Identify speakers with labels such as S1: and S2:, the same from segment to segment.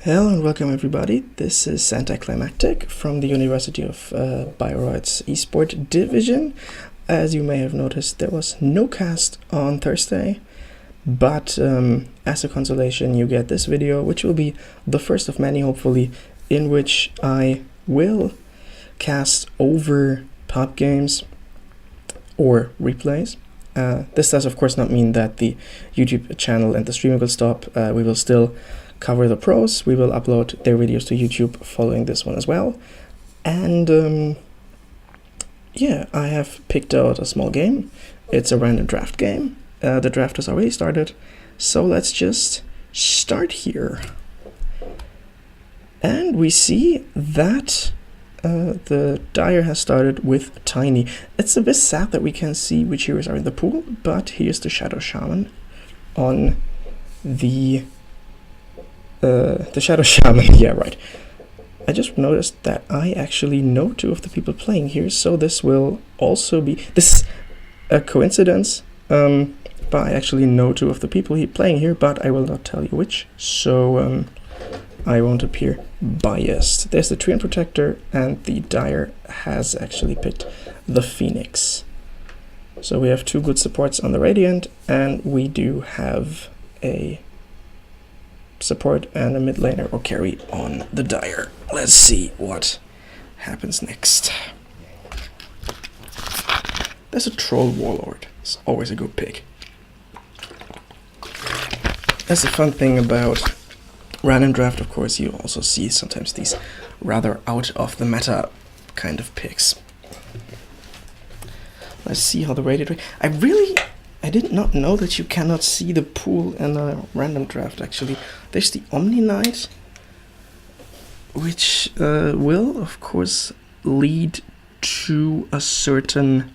S1: Hello and welcome everybody, this is ntiClimactic from the University of Bayreuth's eSport division. As you may have noticed, there was no cast on Thursday, but as a consolation you get this video, which will be the first of many hopefully, in which I will cast over pub games or replays. This does of course not mean that the YouTube channel and the streaming will stop. We will still cover the pros. We will upload their videos to YouTube following this one as well. And yeah, I have picked out a small game. It's a random draft game. The draft has already started, so let's just start here. And we see that the Dire has started with Tiny. It's a bit sad that we can't see which heroes are in the pool, but here's the Shadow Shaman on the Shadow Shaman, yeah, right. I just noticed that I actually know two of the people playing here, so this will also be, this is a coincidence, but I actually know two of the people playing here, but I will not tell you which, so I won't appear biased. There's the Treant Protector, and the Dire has actually picked the Phoenix. So we have two good supports on the Radiant, and we do have a support and a mid laner or carry on the Dire. Let's see what happens next. There's a Troll Warlord. It's always a good pick. That's the fun thing about random draft, of course. You also see sometimes these rather out of the meta kind of picks. Let's see how the Radiant... I did not know that you cannot see the pool in a random draft, actually. There's the Omni Knight, which will, of course, lead to a certain...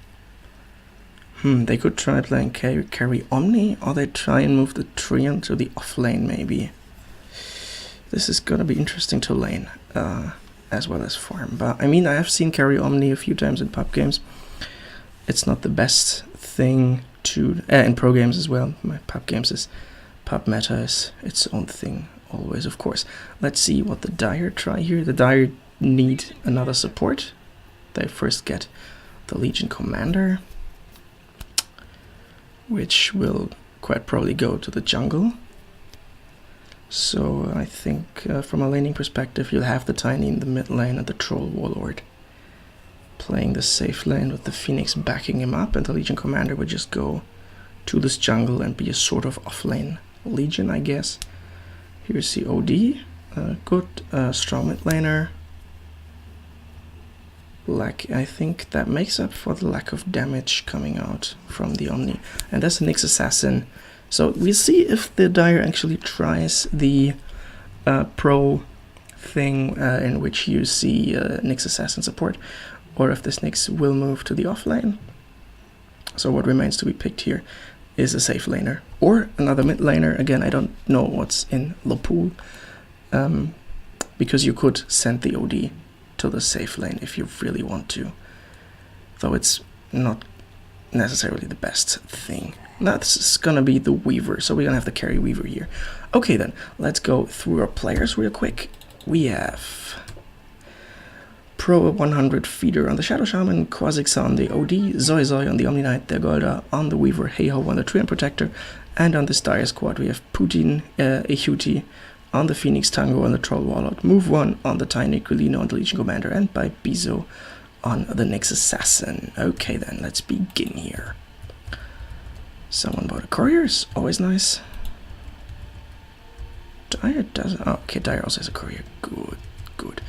S1: they could try playing carry Omni, or they try and move the Treant to the off lane, maybe. This is gonna be interesting to lane, as well as farm. But, I mean, I have seen carry Omni a few times in pub games. It's not the best thing to in pro games as well. My pub meta is its own thing always, of course. Let's see what the Dire try here. The Dire need another support. They first get the Legion Commander, which will quite probably go to the jungle. So I think from a laning perspective, you'll have the Tiny in the mid lane and the Troll Warlord playing the safe lane with the Phoenix backing him up, and the Legion Commander would just go to this jungle and be a sort of off-lane Legion, I guess. Here's the OD, good strong mid laner. I think that makes up for the lack of damage coming out from the Omni. And that's the Nyx Assassin. So we'll see if the Dire actually tries the pro thing in which you see Nyx Assassin support, or if this Nyx will move to the offlane. So what remains to be picked here is a safe laner or another mid laner. Again, I don't know what's in the pool, because you could send the OD to the safe lane if you really want to, though it's not necessarily the best thing. That's gonna be the Weaver, so we're gonna have to carry Weaver here. Okay then, let's go through our players real quick. We have Pro 100 Feeder on the Shadow Shaman, Quasix on the OD, Zoy on the Omni Knight, Golda on the Weaver, Heiho on the Treant Protector, and on this Dire squad we have Putin, Ehuti on the Phoenix, Tango on the Troll Warlord, Move 1 on the Tiny, Kulino on the Legion Commander, and by Bizo on the Nyx Assassin. Okay then, let's begin here. Someone bought a courier, is always nice. Dire doesn't... Oh, okay, Dire also has a courier. Good.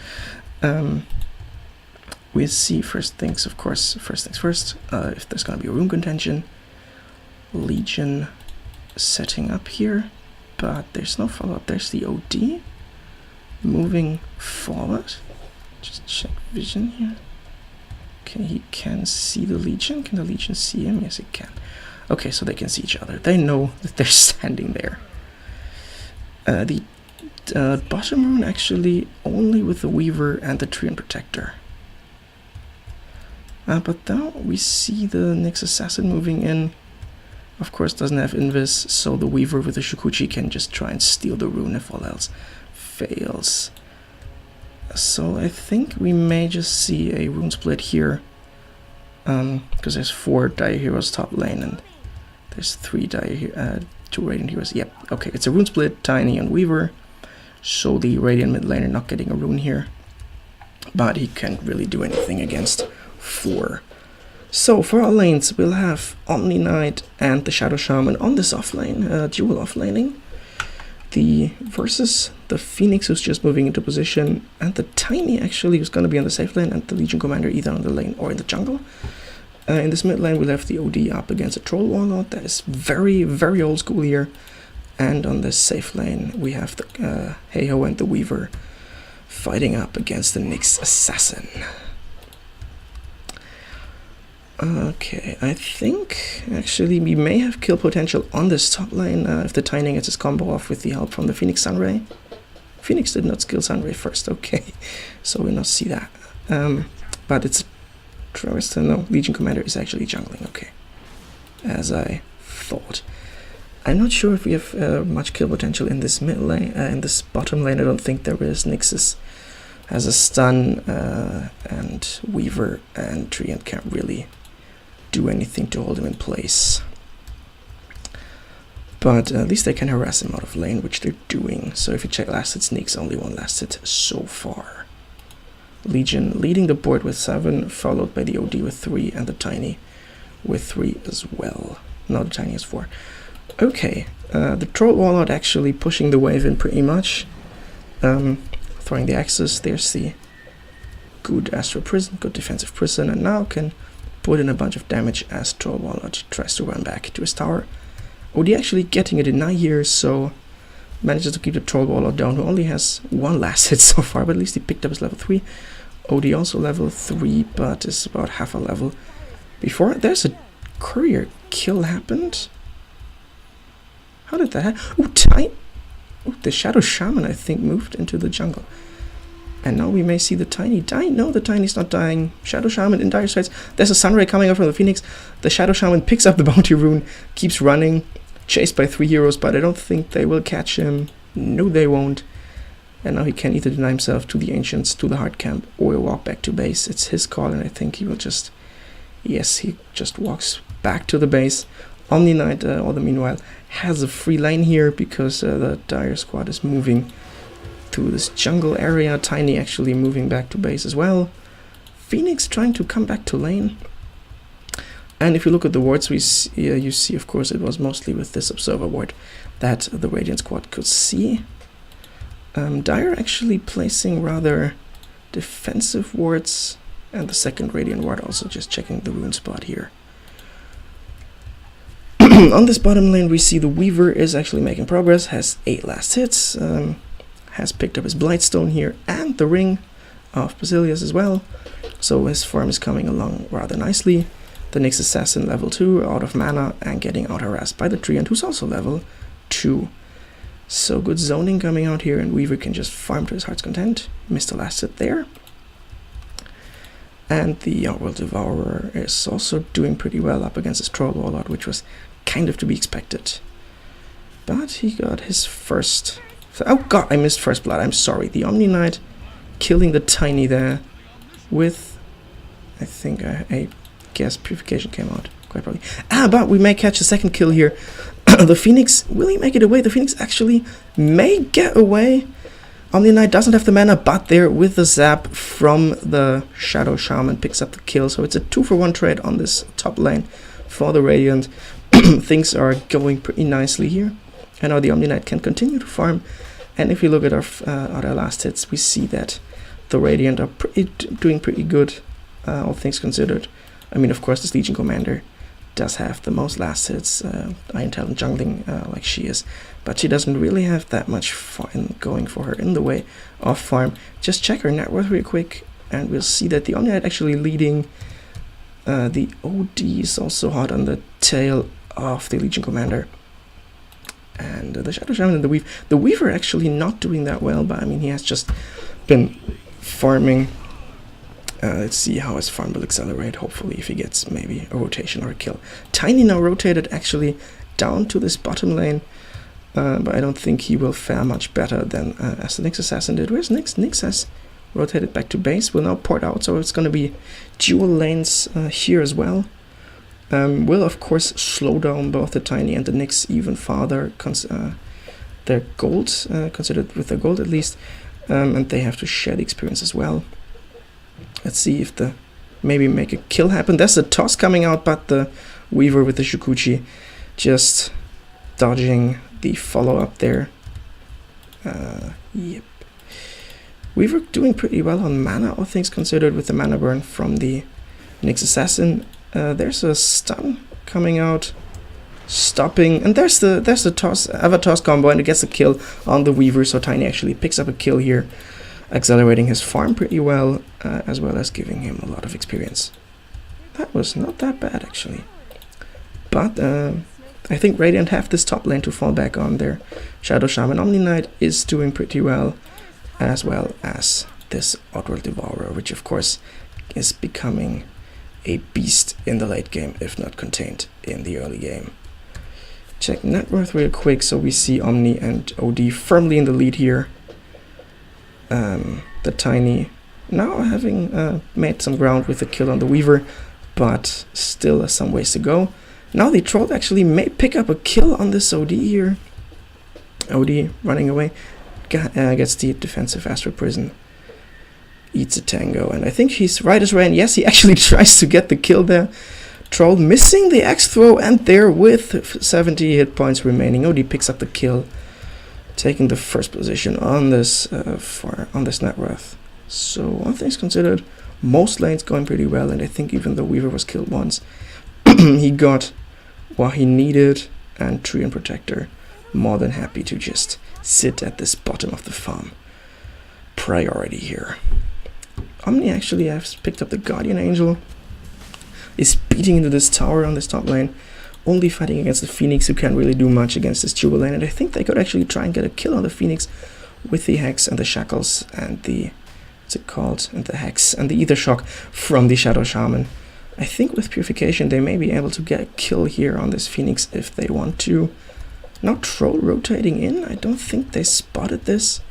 S1: We'll see first things first, if there's gonna be a room contention. Legion setting up here, but there's no follow-up. There's the OD moving forward. Just check vision here. Okay, he can see the Legion. Can the Legion see him? Yes, it can. Okay, so they can see each other. They know that they're standing there. The bottom rune actually only with the Weaver and the Treant Protector. But now we see the Nyx Assassin moving in of course, doesn't have Invis, so the Weaver with the Shukuchi can just try and steal the rune if all else fails. So I think we may just see a rune split here, because there's 4 Dire Heroes top lane, and there's 3 2 Radiant Heroes. Yep, okay, it's a rune split, Tiny and Weaver, so the Radiant mid laner not getting a rune here, but he can't really do anything against 4. So for our lanes, we'll have Omni Knight and the Shadow Shaman on this offlane, dual offlaning. Versus the Phoenix, who's just moving into position, and the Tiny actually who's going to be on the safe lane, and the Legion Commander either on the lane or in the jungle. In this mid lane, we'll have the OD up against a Troll Warlord. That is very, very old school here. And on this safe lane, we have the Heiho and the Weaver fighting up against the Nyx Assassin. Okay, I think actually we may have kill potential on this top lane if the Tiny gets his combo off with the help from the Phoenix Sunray. Phoenix did not skill Sunray first, okay, so we'll not see that. But it's no, Legion Commander is actually jungling, okay, as I thought. I'm not sure if we have much kill potential in this mid lane, in this bottom lane. I don't think there is. Nyx has a stun, and Weaver and Treant can't really do anything to hold him in place. But at least they can harass him out of lane, which they're doing. So if you check last hit sneaks, only 1 last hit so far. Legion leading the board with 7, followed by the OD with 3, and the Tiny with 3 as well. No, the Tiny has 4. Okay, the Troll Warlord actually pushing the wave in pretty much. Throwing the axes, there's the good Astral Prison, good defensive prison, and now can put in a bunch of damage as Troll Warlord tries to run back to his tower. OD actually getting a deny here, so manages to keep the Troll Warlord down, who only has 1 last hit so far, but at least he picked up his level 3. OD also level 3, but is about half a level before. There's a courier kill happened. How did that happen? Ooh, the Shadow Shaman, I think, moved into the jungle. And now we may see the Tiny die. No, the Tiny's not dying. Shadow Shaman in dire straits. There's a Sunray coming up from the Phoenix. The Shadow Shaman picks up the bounty rune, keeps running, chased by 3 heroes, but I don't think they will catch him. No, they won't. And now he can either deny himself to the Ancients, to the hard camp, or walk back to base. It's his call, and I think he will just... Yes, he just walks back to the base. Omni Knight, all the meanwhile, has a free lane here because the Dire squad is moving through this jungle area. Tiny actually moving back to base as well. Phoenix trying to come back to lane. And if you look at the wards, you see, of course, it was mostly with this observer ward that the Radiant squad could see. Dire actually placing rather defensive wards, and the second Radiant ward also just checking the rune spot here. On this bottom lane, we see the Weaver is actually making progress, has 8 last hits, has picked up his Blightstone here, and the Ring of Basilius as well. So his farm is coming along rather nicely. The Nyx Assassin level 2, out of mana, and getting out harassed by the Treant, who's also level 2. So good zoning coming out here, and Weaver can just farm to his heart's content. Missed the last hit there. And the Outworld Devourer is also doing pretty well up against his Troll Warlord, which was kind of to be expected. But he got his first... Oh god, I missed first blood, I'm sorry. The Omni Knight killing the Tiny there with... I think a gas purification came out, quite probably. But we may catch a second kill here. The Phoenix, will he make it away? The Phoenix actually may get away. Omni Knight doesn't have the mana, but there with the zap from the Shadow Shaman picks up the kill. So it's a 2-for-1 trade on this top lane for the Radiant. Things are going pretty nicely here. And now the Omni Knight can continue to farm. And if you look at our last hits, we see that the Radiant are doing pretty good, all things considered. I mean, of course, this Legion Commander does have the most last hits, Iron Talent jungling like she is, but she doesn't really have that much fun going for her in the way of farm. Just check her net worth real quick, and we'll see that the Omni Knight actually leading. The OD is also hot on the tail of the Legion Commander, and the Shadow Shaman and the Weaver actually not doing that well, but I mean, he has just been farming Let's see how his farm will accelerate, hopefully, if he gets maybe a rotation or a kill. Tiny now rotated actually down to this bottom lane, but I don't think he will fare much better than as the Nyx Assassin did. Where's Nyx? Nyx has rotated back to base, will now port out, so it's going to be dual lanes here as well. Will of course slow down both the Tiny and the Nyx even farther, their gold, considered with their gold at least, and they have to share the experience as well. Let's see if the maybe make a kill happen. There's a toss coming out, but the Weaver with the Shukuchi just dodging the follow-up there. Yep. Weaver doing pretty well on mana, all things considered, with the mana burn from the Nyx Assassin. There's a stun coming out, stopping, and there's the toss, toss combo, and it gets a kill on the Weaver, so Tiny actually picks up a kill here, accelerating his farm pretty well, as well as giving him a lot of experience. That was not that bad actually. But I think Radiant have this top lane to fall back on there. Shadow Shaman Omni Knight is doing pretty well as this Oddworld Devourer, which of course is becoming a beast in the late game, if not contained in the early game. Check net worth real quick, so we see Omni and OD firmly in the lead here. The Tiny now having made some ground with the kill on the Weaver, but still some ways to go. Now the Troll actually may pick up a kill on this OD here. OD running away, gets the defensive Astral Prison, eats a tango, and I think he's right as rain. Yes, he actually tries to get the kill there. Troll missing the axe throw, and there with 70 hit points remaining, OD picks up the kill, taking the first position on this net worth. So all things considered, most lanes going pretty well, and I think even though Weaver was killed once, he got what he needed, and Treant Protector more than happy to just sit at this bottom of the farm. Priority here. Omni actually has picked up the Guardian Angel, is beating into this tower on this top lane, only fighting against the Phoenix, who can't really do much against this Jewel lane, and I think they could actually try and get a kill on the Phoenix with the Hex and the Shackles and the, what's it called, and the Hex and the Ether Shock from the Shadow Shaman. I think with Purification they may be able to get a kill here on this Phoenix if they want to. Now Troll rotating in, I don't think they spotted this.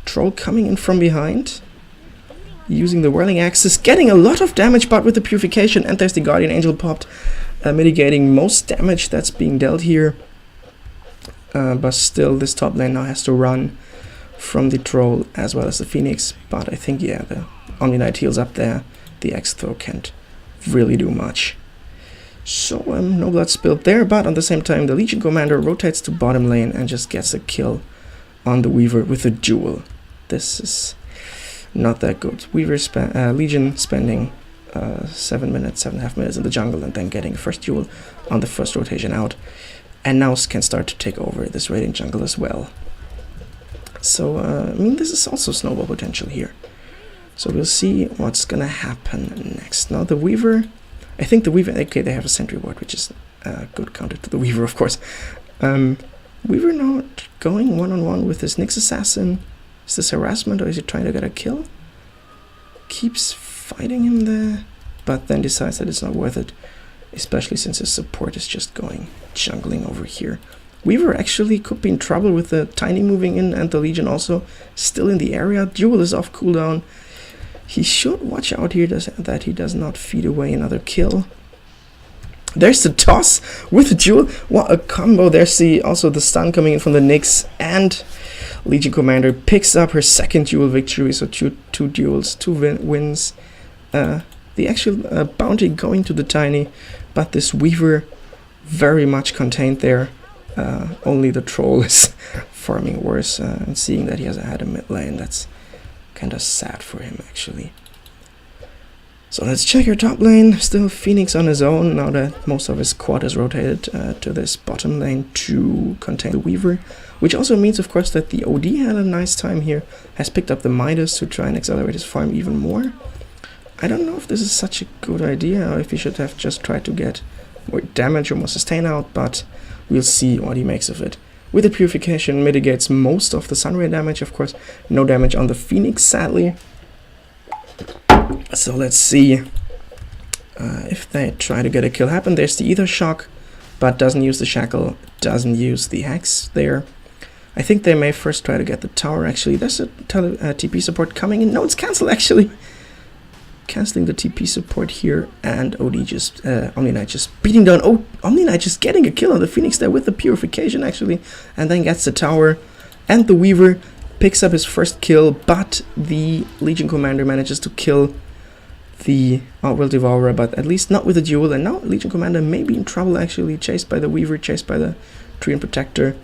S1: Troll coming in from behind, using the Whirling Axis, getting a lot of damage, but with the Purification, and there's the Guardian Angel popped, mitigating most damage that's being dealt here. But still this top lane now has to run from the Troll as well as the Phoenix, but I think, yeah, the Omni Knight heals up there, the Axe Throw can't really do much. So no blood spilled there, but at the same time the Legion Commander rotates to bottom lane and just gets a kill on the Weaver with a duel. This is not that good. Legion spending 7.5 minutes in the jungle and then getting first duel on the first rotation out, and now can start to take over this Radiant jungle as well. So I mean, this is also snowball potential here. So we'll see what's gonna happen next. Now the Weaver, I think the Weaver, okay, they have a sentry ward, which is a good counter to the Weaver, of course. Weaver now going one-on-one with this Nyx Assassin. Is this harassment or is he trying to get a kill? Keeps fighting him there, but then decides that it's not worth it, especially since his support is just going jungling over here. Weaver actually could be in trouble with the Tiny moving in and the Legion also still in the area. Duel is off cooldown. He should watch out here that he does not feed away another kill. There's the toss with the Duel. What a combo. There's also the stun coming in from the Nyx, and Legion Commander picks up her second duel victory. So two duels, two wins. The actual bounty going to the Tiny, but this Weaver very much contained there. Only the Troll is farming worse, and seeing that he has had a mid lane, that's kind of sad for him actually. So let's check your top lane. Still Phoenix on his own now that most of his squad is rotated to this bottom lane to contain the Weaver, which also means of course that the OD had a nice time here, has picked up the Midas to try and accelerate his farm even more. I don't know if this is such a good idea or if he should have just tried to get more damage or more sustain out, but we'll see what he makes of it. With the Purification mitigates most of the Sunray damage, of course. No damage on the Phoenix, sadly. So let's see if they try to get a kill happen. There's the Ether Shock, but doesn't use the Shackle, doesn't use the Hex there. I think they may first try to get the tower, actually. There's a TP support coming in. No, it's cancelled, actually. Cancelling the TP support here, and OD just, Omni Knight just beating down. Oh, Omni Knight just getting a kill on the Phoenix there with the Purification, actually. And then gets the tower, and the Weaver picks up his first kill, but the Legion Commander manages to kill the Outworld Devourer, but at least not with a duel. And now Legion Commander may be in trouble, actually. Chased by the Weaver, chased by the Treant Protector.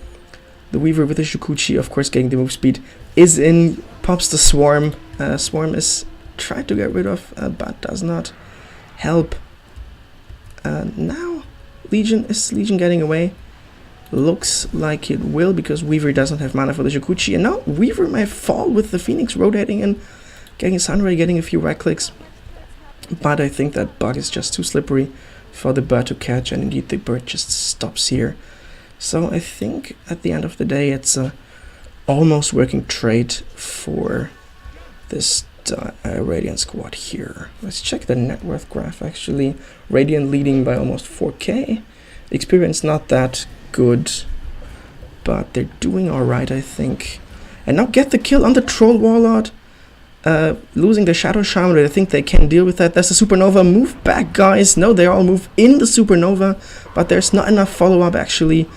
S1: The Weaver with the Shukuchi, of course, getting the move speed, is in, pops the Swarm. Swarm is tried to get rid of, but does not help. Now, is Legion getting away? Looks like it will, because Weaver doesn't have mana for the Shukuchi. And now Weaver may fall with the Phoenix rotating and getting Sunray, getting a few right clicks. But I think that bug is just too slippery for the bird to catch, and indeed the bird just stops here. So I think at the end of the day it's a almost working trade for this Radiant squad here. Let's check the net worth graph, actually. Radiant leading by almost 4k. Experience not that good, but they're doing alright, I think. And now get the kill on the Troll Warlord. Losing the Shadow Shaman, I think they can deal with that. That's the Supernova. Move back, guys. No, they all move in the Supernova, but there's not enough follow-up, actually.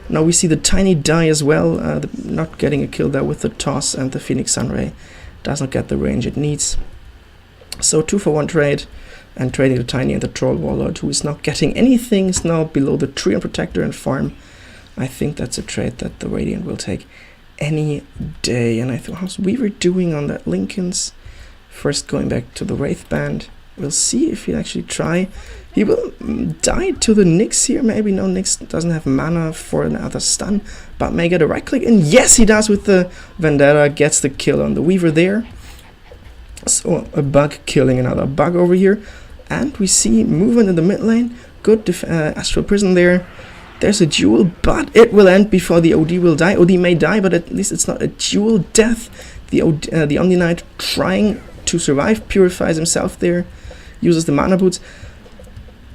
S1: Now we see the Tiny die as well, not getting a kill there with the Toss, and the Phoenix Sunray does not get the range it needs. So 2-for-1 trade, and trading the Tiny and the Troll Warlord, who is not getting anything, is now below the Treant Protector and farm. I think that's a trade that the Radiant will take any day. And I thought, how's Weaver doing on that Lincoln's? First going back to the Wraith Band. We'll see if he'll actually try. He will die to the Nyx here, maybe. No, Nyx doesn't have mana for another stun, but may get a right click. And yes, he does with the Vendetta, gets the kill on the Weaver there. So a bug killing another bug over here. And we see movement in the mid lane. Good Astral Prison there. There's a duel, but it will end before the OD will die. OD may die, but at least it's not a duel death. The Omni Knight trying to survive, purifies himself there, uses the mana boots.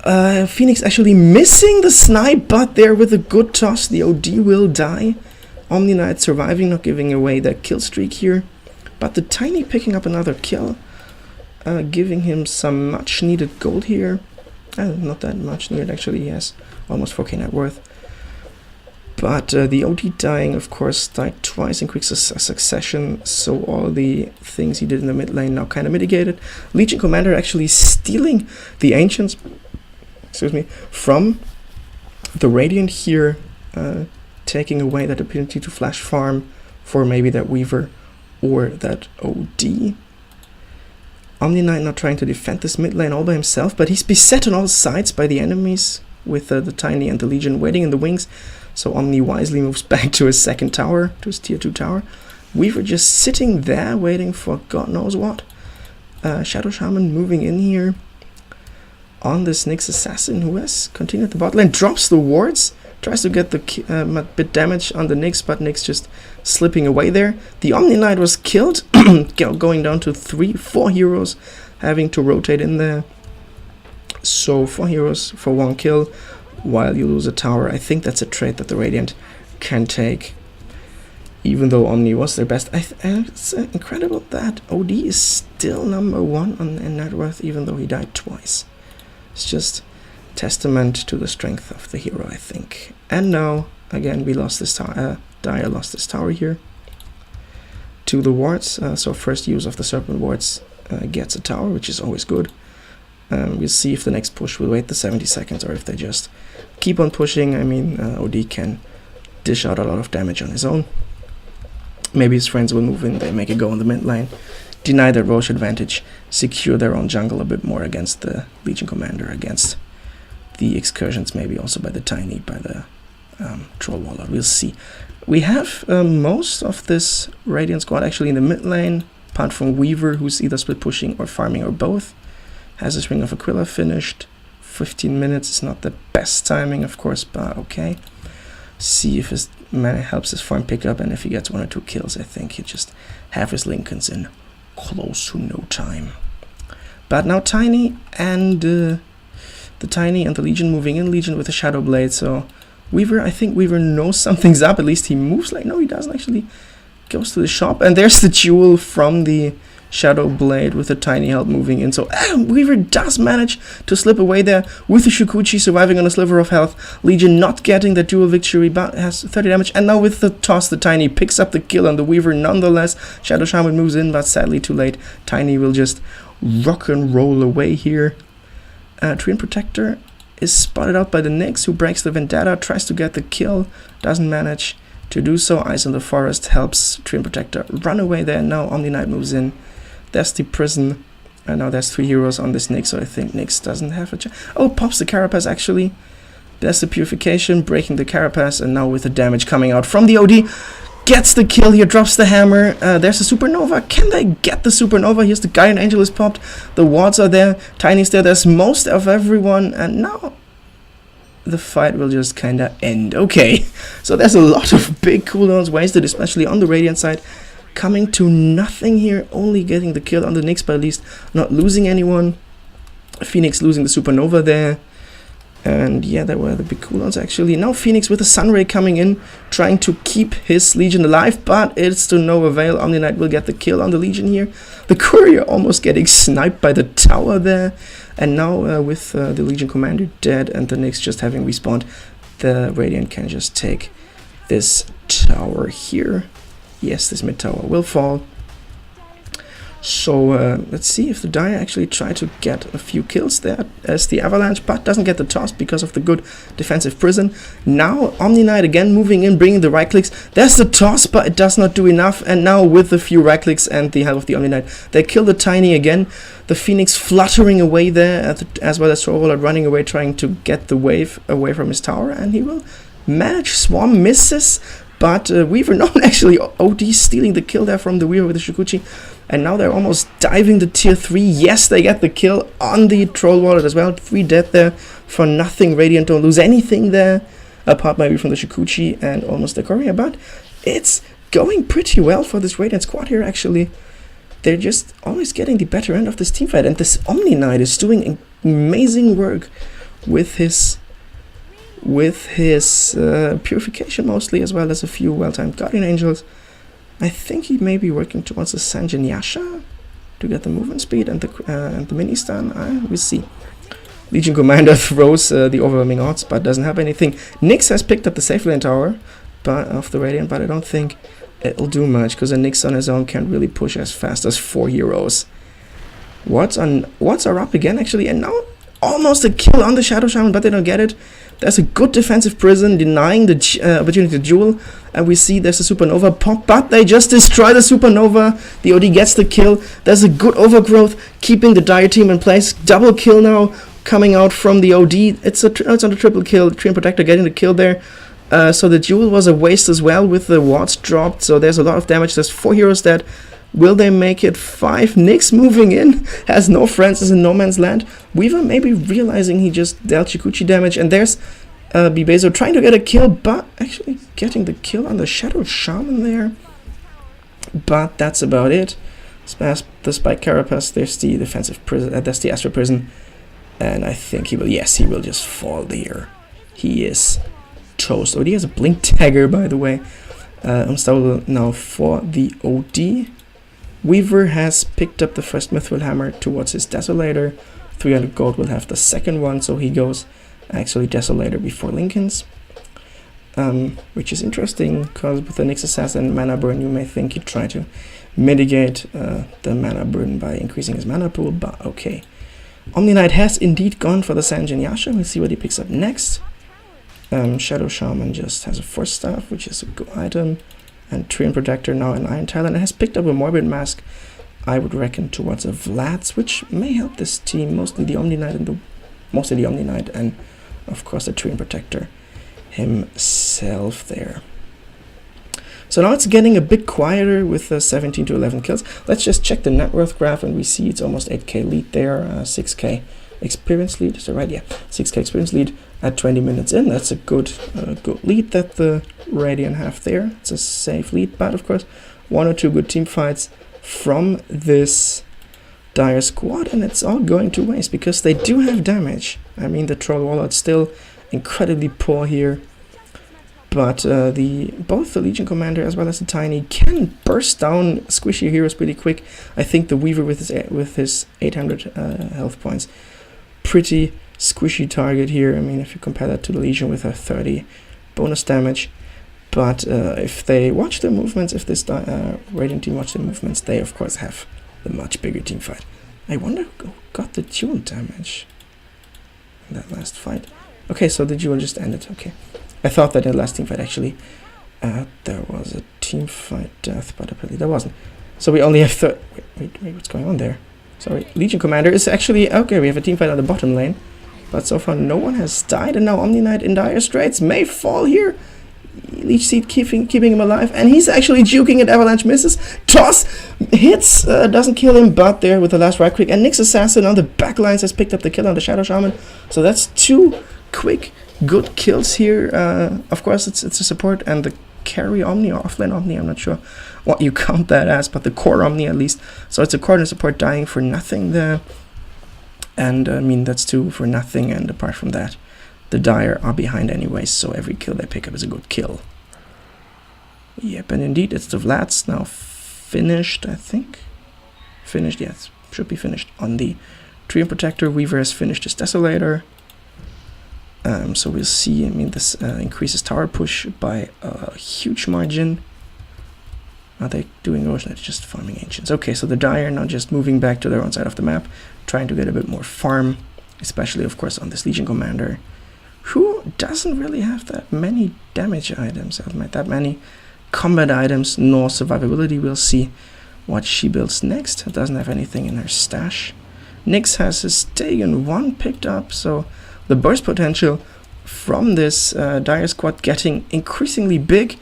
S1: Phoenix actually missing the snipe, but there with a good toss, the OD will die. Omni Knight surviving, not giving away that kill streak here. But the Tiny picking up another kill, giving him some much needed gold here. Not that much needed, actually. He has almost 4k net worth. But the OD dying, of course, died twice in quick succession, so all the things he did in the mid lane now kind of mitigated. Legion Commander actually stealing the Ancients, excuse me, from the Radiant here, taking away that ability to flash farm for maybe that Weaver or that OD. Omni Knight not trying to defend this mid lane all by himself, but he's beset on all sides by the enemies, with the Tiny and the Legion waiting in the wings. So Omni wisely moves back to his second tower, to his tier 2 tower. Weaver just sitting there waiting for God knows what. Shadow Shaman moving in here on this Nyx Assassin, who has continued the bot lane, drops the wards, tries to get the bit damage on the Nyx, but Nyx just slipping away there. The Omni Knight was killed, going down to 4 heroes, having to rotate in there. So 4 heroes for 1 kill, while you lose a tower. I think that's a trade that the Radiant can take, even though Omni was their best. It's incredible that OD is still #1 in net worth, even though he died twice. It's just testament to the strength of the hero, I think. And now, again, we lost this tower. Dire lost this tower here to the wards. So first use of the Serpent wards gets a tower, which is always good. We'll see if the next push will wait the 70 seconds or if they just keep on pushing. I mean, OD can dish out a lot of damage on his own. Maybe his friends will move in, they make a go on the mid lane, deny their Roche advantage, secure their own jungle a bit more against the Legion Commander, against the excursions, maybe also by the Tiny, by the Troll Warlord. We'll see. We have most of this Radiant squad actually in the mid lane, apart from Weaver, who's either split pushing or farming or both. Has his Ring of Aquila finished. 15 minutes is not the best timing, of course, but okay. See if his mana helps his farm pick up, and if he gets 1 or 2 kills, I think he'll just have his Lincolns in close to no time. But now Tiny and the Tiny and the Legion moving in. Legion with a Shadow Blade. So Weaver, I think Weaver knows something's up. At least he moves like, no, he doesn't actually. Goes to the shop, and there's the jewel from the Shadow Blade with the Tiny help moving in. So Weaver does manage to slip away there with the Shukuchi surviving on a sliver of health. Legion not getting the dual victory, but has 30 damage. And now with the toss, the Tiny picks up the kill on the Weaver nonetheless. Shadow Shaman moves in, but sadly too late. Tiny will just rock and roll away here. Treant Protector is spotted out by the Nyx, who breaks the Vendetta, tries to get the kill, doesn't manage to do so. Ice in the Forest helps Treant Protector run away there. Now Omni Knight moves in. There's the prison. And now there's 3 heroes on this Nyx, so I think Nyx doesn't have a chance. Oh, pops the Carapace actually. There's the Purification, breaking the Carapace, and now with the damage coming out from the OD. Gets the kill here, drops the hammer. There's a Supernova. Can they get the Supernova? Here's the Guardian Angel is popped. The wards are there. Tiny's there. There's most of everyone. And now the fight will just kinda end. Okay, so there's a lot of big cooldowns wasted, especially on the Radiant side. Coming to nothing here, only getting the kill on the Nyx, but at least not losing anyone. Phoenix losing the Supernova there. And yeah, there were the big cooldowns actually. Now Phoenix with the Sunray coming in, trying to keep his Legion alive, but it's to no avail. Omni Knight will get the kill on the Legion here. The Courier almost getting sniped by the tower there. And now with the Legion Commander dead and the Nyx just having respawned, the Radiant can just take this tower here. Yes, this mid tower will fall. So let's see if the Dire actually try to get a few kills there as the Avalanche, but doesn't get the toss because of the good defensive prison. Now Omni Knight again moving in, bringing the right clicks. There's the toss, but it does not do enough. And now with the few right clicks and the help of the Omni Knight, they kill the Tiny again. The Phoenix fluttering away there, as well as Trollwallard running away, trying to get the wave away from his tower, and he will manage. Swarm misses, but Weaver not actually OD stealing the kill there from the Weaver with the Shukuchi. And now they're almost diving the tier 3. Yes, they get the kill on the Troll Wallet as well. 3 dead there for nothing. Radiant don't lose anything there, apart maybe from the Shukuchi and almost the Courier. But it's going pretty well for this Radiant squad here, actually. They're just always getting the better end of this team fight. And this Omni Knight is doing amazing work with his Purification mostly, as well as a few well-timed Guardian Angels. I think he may be working towards the Sanjin Yasha to get the movement speed and the mini stun. We'll see. Legion Commander throws the overwhelming odds, but doesn't have anything. Nyx has picked up the safe lane tower of the Radiant, but I don't think it'll do much because the Nyx on his own can't really push as fast as 4 heroes. Wards are up again actually, and now almost a kill on the Shadow Shaman, but they don't get it. There's a good defensive prison denying the opportunity to duel, and we see there's a Supernova pop, but they just destroy the Supernova. The OD gets the kill. There's a good overgrowth, keeping the Dire team in place. Double kill now coming out from the OD. It's on the triple kill. Treant Protector getting the kill there. So the duel was a waste as well with the wards dropped. So there's a lot of damage. There's 4 heroes dead. Will they make it 5? Nyx moving in, has no friends, is in no man's land. Weaver maybe realizing he just dealt Shukuchi damage, and there's Bibezo trying to get a kill, but actually getting the kill on the Shadow Shaman there. But that's about it. The Spike Carapace, there's the defensive prison, that's the Astral Prison, and I think he will just fall there. He is toast. Oh, he has a Blink Dagger, by the way. Unstoppable now for the OD. Weaver has picked up the first Mithril Hammer towards his Desolator. 300 gold will have the second one, so he goes actually Desolator before Linken's. Which is interesting, because with the Nyx Assassin mana burn, you may think he'd try to mitigate the mana burn by increasing his mana pool, but okay. Omni Knight has indeed gone for the Sanjin Yasha. We'll see what he picks up next. Shadow Shaman just has a Force Staff, which is a good item. And Treant Protector now an Iron Talon. It has picked up a Morbid Mask, I would reckon, towards a Vlad's, which may help this team. Mostly the Omni Knight and of course the Treant Protector himself there. So now it's getting a bit quieter with 17 to 11 kills. Let's just check the net worth graph, and we see it's almost 8k lead there, 6k experience lead. Is that right? Yeah, 6k experience lead at 20 minutes in. That's a good lead that the Radiant have there. It's a safe lead, but of course 1 or 2 good team fights from this Dire squad, and it's all going to waste because they do have damage. I mean, the Troll Warlord's still incredibly poor here, but both the Legion Commander as well as the Tiny can burst down squishy heroes pretty quick. I think the Weaver with his 800 health points, pretty squishy target here. I mean, if you compare that to the Legion with a 30 bonus damage. But if they watch their movements, if this Radiant team watch their movements, they of course have the much bigger team fight. I wonder who got the duel damage in that last fight. Okay, so the duel just ended. Okay, I thought that in the last team fight actually there was a team fight death, but apparently there wasn't. So we only have wait, what's going on there? Sorry, Legion Commander is actually okay. We have a team fight on the bottom lane, but so far no one has died, and now Omni Knight in dire straits may fall here. Leech Seed keeping him alive, and he's actually juking it. Avalanche misses. Toss hits, doesn't kill him, but there with the last right click. And Nyx Assassin on the backlines has picked up the kill on the Shadow Shaman. So that's 2 quick, good kills here. Of course, it's a support and the carry Omni or offlane Omni. I'm not sure what you count that as, but the core Omni at least. So it's a core and support dying for nothing there. And I mean, that's 2 for nothing, and apart from that, the Dire are behind anyways, so every kill they pick up is a good kill. Yep, and indeed, it's the Vlad's now finished, I think. Finished, yes, should be finished on the Treant Protector. Weaver has finished his Desolator. So we'll see. I mean, this increases tower push by a huge margin. Are they doing Ocean? It's just farming Ancients. Okay, so the Dire now just moving back to their own side of the map, trying to get a bit more farm, especially, of course, on this Legion Commander, who doesn't really have that many damage items, that many combat items, nor survivability. We'll see what she builds next. Doesn't have anything in her stash. Nyx has his Dagon 1 picked up, so the burst potential from this Dire squad getting increasingly big.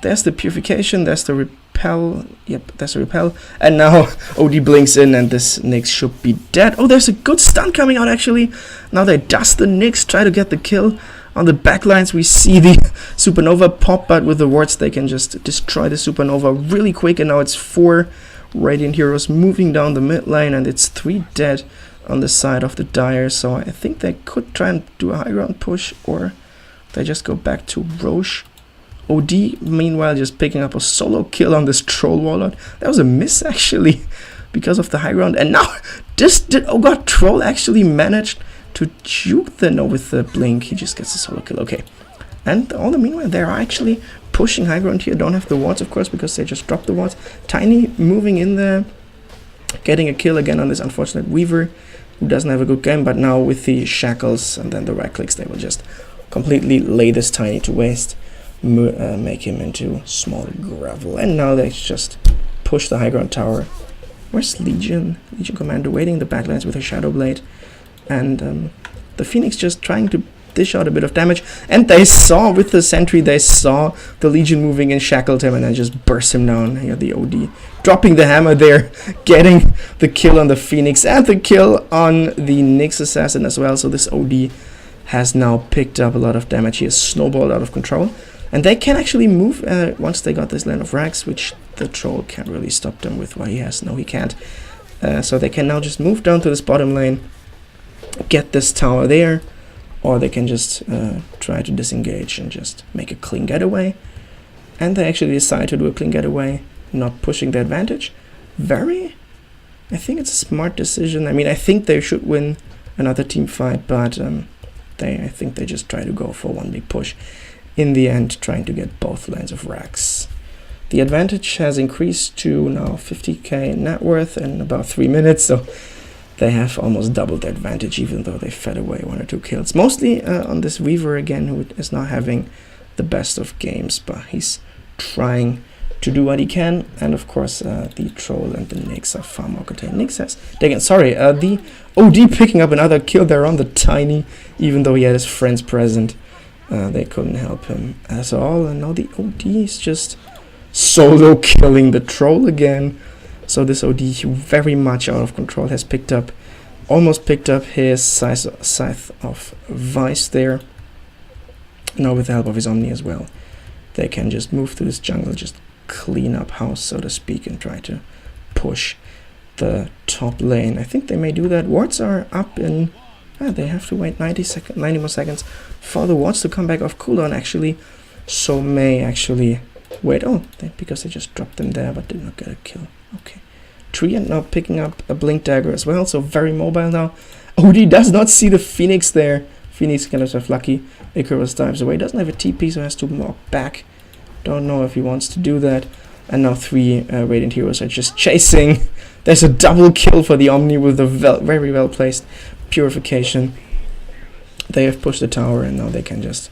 S1: There's the Purification, there's the Repel, yep, there's the Repel, and now OD blinks in and this Nyx should be dead. Oh, there's a good stun coming out actually. Now they dust the Nyx, try to get the kill. On the backlines we see the Supernova pop, but with the wards they can just destroy the Supernova really quick, and now it's 4 Radiant heroes moving down the mid lane, and it's 3 dead on the side of the Dire, so I think they could try and do a high ground push, or they just go back to Roche. OD, meanwhile, just picking up a solo kill on this Troll Warlord. That was a miss, actually, because of the high ground. And now, oh god, Troll actually managed to juke the no with the blink. He just gets a solo kill, okay. And all the meanwhile, they are actually pushing high ground here. Don't have the wards, of course, because they just dropped the wards. Tiny moving in there, getting a kill again on this unfortunate Weaver, who doesn't have a good game. But now with the shackles and then the right clicks, they will just completely lay this Tiny to waste. Make him into small gravel, and now they just push the high ground tower. Where's Legion Commander waiting in the backlines with her Shadow Blade, and the Phoenix just trying to dish out a bit of damage, and they saw with the sentry, they saw the Legion moving and shackled him, and then just burst him down. Here the OD dropping the hammer there, getting the kill on the Phoenix and the kill on the Nyx Assassin as well. So this OD has now picked up a lot of damage. He is snowballed out of control. And they can actually move once they got this Land of Rags, which the Troll can't really stop them with what he has. No, he can't. So they can now just move down to this bottom lane, get this tower there, or they can just try to disengage and just make a clean getaway. And they actually decide to do a clean getaway, not pushing the advantage. I think it's a smart decision. I mean, I think they should win another team fight, but I think they just try to go for one big push. In the end, trying to get both Lands of Rags. The advantage has increased to now 50k net worth in about 3 minutes, so they have almost doubled their advantage, even though they fed away 1 or 2 kills. Mostly on this Weaver again, who is not having the best of games, but he's trying to do what he can. And of course, the Troll and the Nyx are far more contained. Nyx has taken, the OD picking up another kill there on the Tiny, even though he had his friends present. They couldn't help him at all, and now the OD is just solo killing the Troll again. So this OD, very much out of control, has almost picked up his Scythe of Vice there. Now with the help of his Omni as well, they can just move to this jungle, just clean up house, so to speak, and try to push the top lane. I think they may do that. Wards are up in... they have to wait 90 more seconds for the wards to come back off cooldown, actually. So may actually wait. Oh, because they just dropped them there, but did not get a kill. Okay. Treant now picking up a blink dagger as well, so very mobile now. OD does not see the Phoenix there. Phoenix kind of lucky. Icarus dives away. Doesn't have a TP, so has to walk back. Don't know if he wants to do that. And now 3 Radiant heroes are just chasing. There's a double kill for the Omni with a very well placed Purification. They have pushed the tower, and now they can just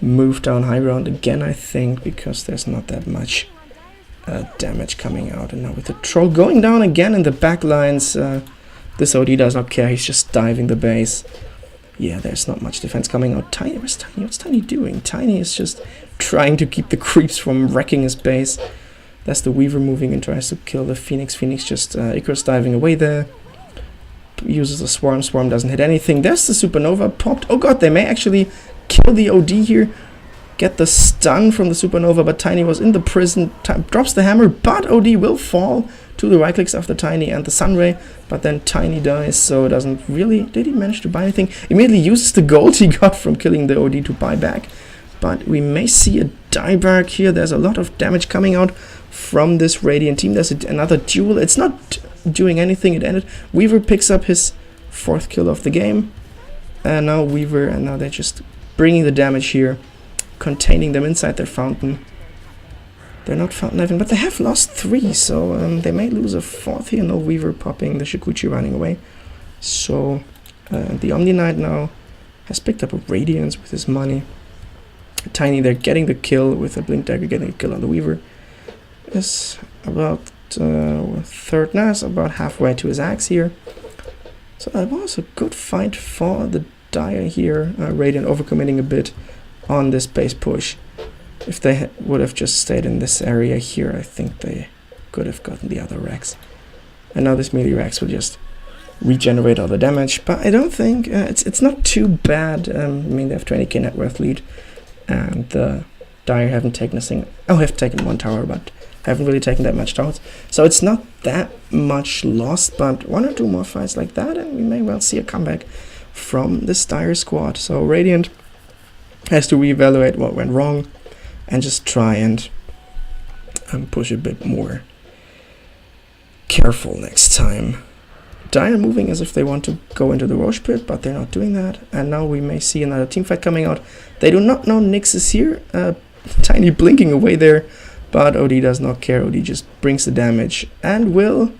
S1: move down high ground again, I think, because there's not that much damage coming out. And now with the troll going down again in the back lines, this OD does not care. He's just diving the base. Yeah, there's not much defense coming out. Tiny, what's Tiny doing? Tiny is just trying to keep the creeps from wrecking his base. That's the Weaver moving and tries to kill the Phoenix. Phoenix just Icarus diving away there. Uses the Swarm. Swarm doesn't hit anything. There's the Supernova popped. Oh god, they may actually kill the OD here. Get the stun from the Supernova, but Tiny was in the prison. Drops the hammer, but OD will fall to the right clicks after Tiny and the Sunray. But then Tiny dies, so it doesn't really... Did he manage to buy anything? Immediately uses the gold he got from killing the OD to buy back. But we may see a dieback here. There's a lot of damage coming out from this Radiant team. There's another duel. It's not doing anything. It ended. Weaver picks up his 4th kill of the game. And now Weaver, and now they're just bringing the damage here. Containing them inside their fountain. They're not fountain diving, but they have lost 3. So they may lose a 4th here. No Weaver popping. The Shikuchi running away. So the Omni Knight now has picked up a Radiance with his money. Tiny, they're getting the kill with a Blink Dagger, getting a kill on the Weaver. Is about third Nas, about halfway to his axe here. So that was a good fight for the Dire here. Radiant overcommitting a bit on this base push. If they would have just stayed in this area here, I think they could have gotten the other Rex. And now this melee Rex will just regenerate all the damage. But I don't think it's not too bad. I mean, they have 20k net worth lead. And the Dire haven't taken a single... Oh, have taken 1 tower, but haven't really taken that much towers. So it's not that much lost, but 1 or 2 more fights like that, and we may well see a comeback from this Dire squad. So Radiant has to reevaluate what went wrong and just try and push a bit more careful next time. Dire moving as if they want to go into the Roche pit, but they're not doing that. And now we may see another team fight coming out. They do not know Nyx is here. Tiny blinking away there, but OD does not care. OD just brings the damage and will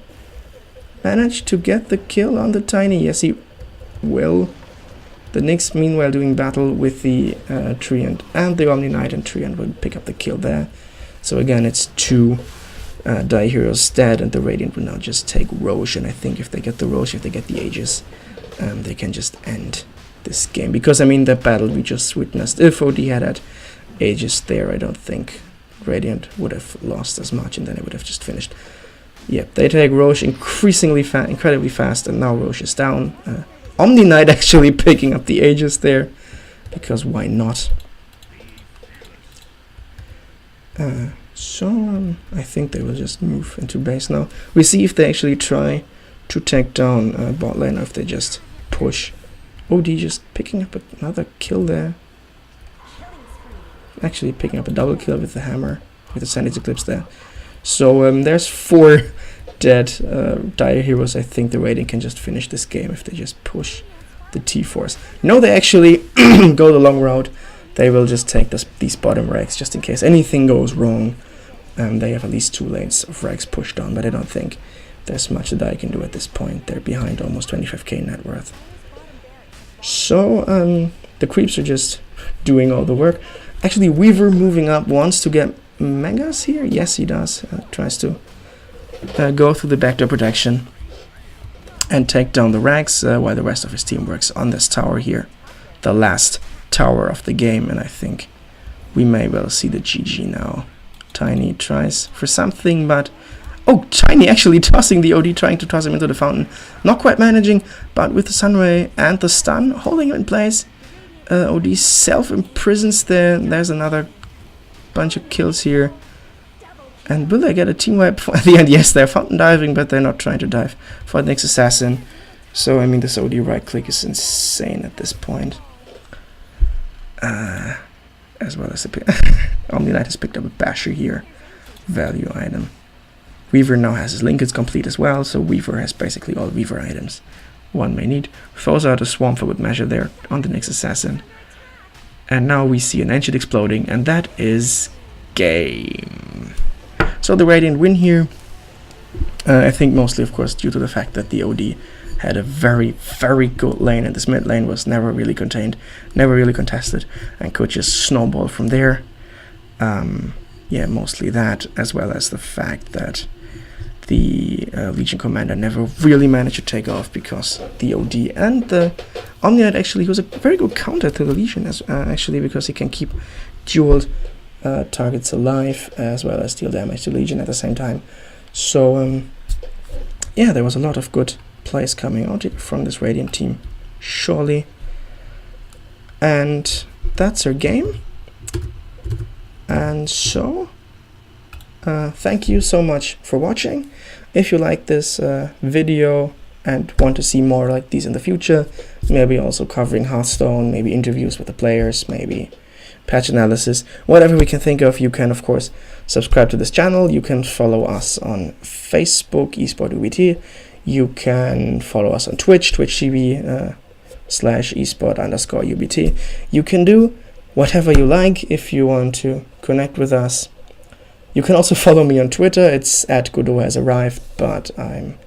S1: manage to get the kill on the Tiny. Yes, he will. The Nyx meanwhile doing battle with the Treant and the Omni Knight, and Treant will pick up the kill there. So again, it's 2 Dire heroes dead, and the Radiant will now just take Roche. And I think if they get the Roche, if they get the Aegis, they can just end this game. Because I mean, the battle we just witnessed, if OD had had Aegis there, I don't think Radiant would have lost as much, and then it would have just finished. Yep, they take Roche increasingly incredibly fast, and now Roche is down. Omni Knight actually picking up the Aegis there, because why not? So I think they will just move into base now. We see if they actually try to take down bot lane, or if they just push. OD just picking up another kill there. Actually picking up a double kill with the hammer, with the Sandy's Eclipse there. So there's 4 dead Dire heroes. I think the Radiant can just finish this game if they just push the T-Force. No, they actually go the long route. They will just take these bottom Rex just in case anything goes wrong. They have at least 2 lanes of Rex pushed on, but I don't think there's much that I can do at this point. They're behind almost 25k net worth. So the creeps are just doing all the work. Actually, Weaver moving up wants to get Megas here. Yes, he does. Tries to go through the backdoor protection and take down the Rex, while the rest of his team works on this tower here. The last tower of the game, and I think we may well see the GG now. Tiny tries for something, but... Oh, Tiny actually tossing the OD, trying to toss him into the fountain. Not quite managing, but with the Sunray and the stun, holding him in place. OD self-imprisons there. There's another bunch of kills here. And will they get a team wipe at the end? Yes, they're fountain diving, but they're not trying to dive for the next assassin. So, I mean, this OD right click is insane at this point. As well as the Omni-Knight has picked up a Basher here. Value item. Weaver now has his Linkage complete as well, so Weaver has basically all Weaver items one may need. Throws out a Swampher with Measure there on the next assassin. And now we see an Ancient exploding, and that is game. So the Radiant win here. I think mostly, of course, due to the fact that the OD had a very, very good lane, and this mid lane was never really contained, never really contested, and could just snowball from there. Yeah, mostly that, as well as the fact that the Legion Commander never really managed to take off because the OD and the Omni-Knight actually was a very good counter to the Legion, actually, because he can keep dual targets alive as well as deal damage to Legion at the same time. So, yeah, there was a lot of good plays coming out from this Radiant team, surely. And that's our game. And so, thank you so much for watching. If you like this video and want to see more like these in the future, maybe also covering Hearthstone, maybe interviews with the players, maybe patch analysis, whatever we can think of, you can of course subscribe to this channel. You can follow us on Facebook, esportubt. You can follow us on Twitch, twitch.tv /esport_ubt. You can do whatever you like if you want to connect with us. You can also follow me on Twitter. It's @GodorRarived, but I'm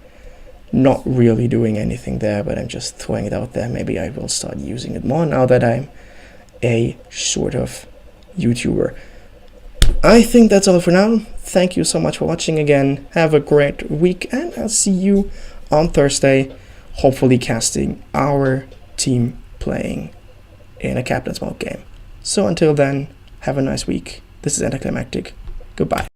S1: not really doing anything there, but I'm just throwing it out there. Maybe I will start using it more now that I'm a sort of YouTuber. I think that's all for now. Thank you so much for watching again. Have a great week, and I'll see you on Thursday, hopefully casting our team playing in a Captain's Mode game. So until then, have a nice week. This is ntiClimactic. Goodbye.